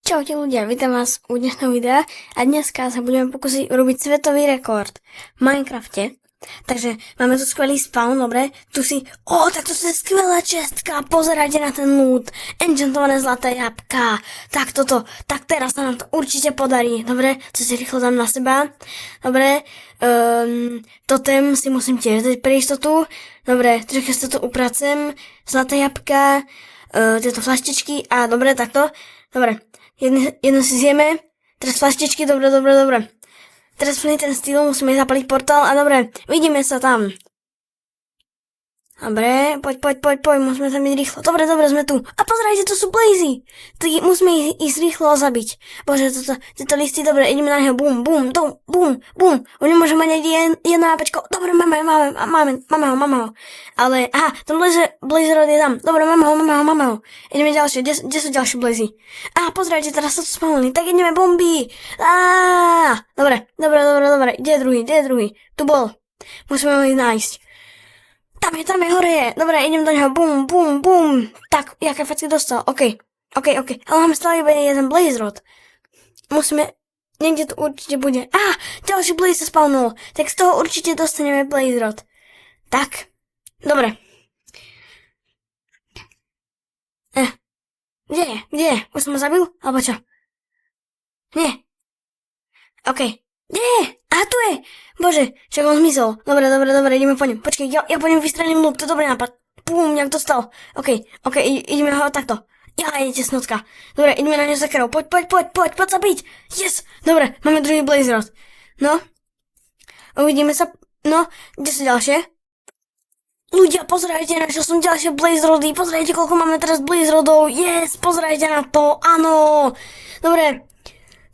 Čaute ľudia, vítam vás u dnešného videa a dneska sa budeme pokúsiť urobiť svetový rekord v Minecrafte. Takže máme tu skvelý spawn, dobre, tu si, tak to je skvelá čestka, pozerajte na ten loot, enchantované zlaté jabka, tak teraz sa nám to určite podarí, dobre, to si rýchlo dám na seba, dobre, totem si musím tiež dať pre istotu, dobre, trošku sa to upracem, zlaté jabka, tieto flaštičky a dobre, takto, dobre, jedno si zjeme, teraz flaštičky, dobre. Teraz plný ten styl, musíme zapaliť portál a dobre, vidíme sa tam. Dobre, poď, musíme tam byť rýchlo. Dobre, sme tu. A pozerajte, to sú blazy. Tak musíme ísť rýchlo zabiť. Bože, tieto listy, dobre, ideme na neho, bum. On nemôže mať ani jedno APčko. Dobre, máme ho. Ale, ten blazer rod je tam. Dobre, máme ho. Ideme ďalšie, kde sú ďalšie blazy? Pozerajte, teraz sa tu spomínali. Tak ideme bomby. Dobre. Kde je druhý? Tu bol. Musíme ho ísť nájsť. Tam je, hore je. Dobre, idem do neho. Bum. Tak, jaké facky dostal. OK. Ale máme stále iba jeden blaze rod. Musíme, niekde tu určite bude. Ďalší blaze sa spawnul. Tak z toho určite dostaneme blaze rod. Tak, dobre. Kde je? Už som ho zabil? Alebo čo? Nie. OK. Kde je? Tu je! Bože, však on zmizol. Dobre, ideme po ňom. Počkej, ja po ňom vystrelím luk, to je dobrý nápad. Pum, nejak dostal. OK, ideme ho takto. Je tesnotka. Dobre, ideme na ňu za krv. Poď sa byť. Yes! Dobre, máme druhý blaze rod. No. Uvidíme sa. No, kde sú ďalšie? Ľudia, pozerajte, našiel som ďalšie blaze rody. Pozerajte, koľko máme teraz blaze rodov. Yes, pozerajte na to. Áno. Dobre.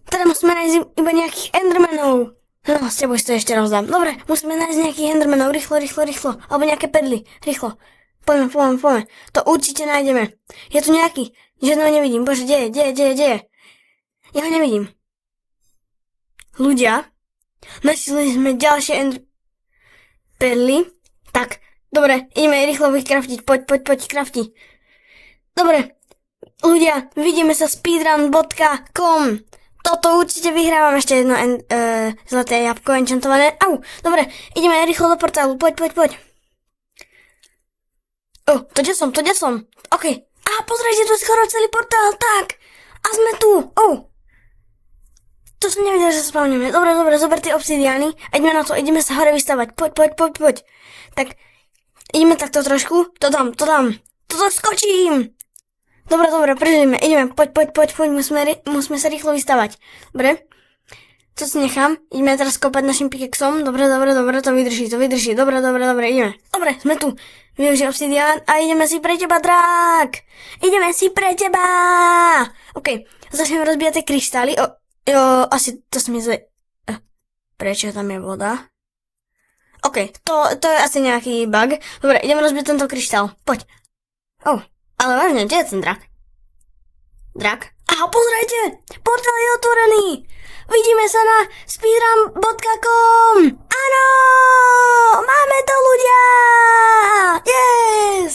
Teraz musíme nájsť iba nejakých endermanov. No, s tebou si to ešte rozdám. Dobre, musíme nájsť nejakých endermanov. Rýchlo. Alebo nejaké perly. Rýchlo. Poďme. To určite nájdeme. Je tu nejaký? Žiadneho nevidím. Bože, kde je? Ja ho nevidím. Ľudia, našli sme ďalšie perly. Tak, dobre, ideme rýchlo vykraftiť. Poď, krafti. Dobre, ľudia, vidíme sa speedrun.com. Toto určite vyhrávam, ešte jedno zlaté jabko enchantované. Dobre, ideme rýchlo do portálu, poď. To kde som? OK. Pozrite, tu je skoro celý portál, tak. A sme tu. To som nevedel, že sa spavneme. Dobre, zober tie obsidiány a ideme na to, ideme sa hore vystavať. Poď. Tak, ideme takto trošku. To dám. To skočím. Dobre, prežijeme, ideme, poď, musíme sa rýchlo vystavať. Dobre, to si nechám, ideme teraz kopať našim pikexom, dobre, to vydrží, dobre, ideme. Dobre, sme tu, využij obsidián a ideme si pre teba, drák! OK, začneme rozbíjať tie kryštály, asi to sme prečo tam je voda? OK, to je asi nejaký bug, dobre, ideme rozbiť tento kryštál, poď. Ale vážne, kde je ten drak? Pozrite! Portál je otvorený! Vidíme sa na speedrun.com! Áno! Máme to, ľudia! Yes!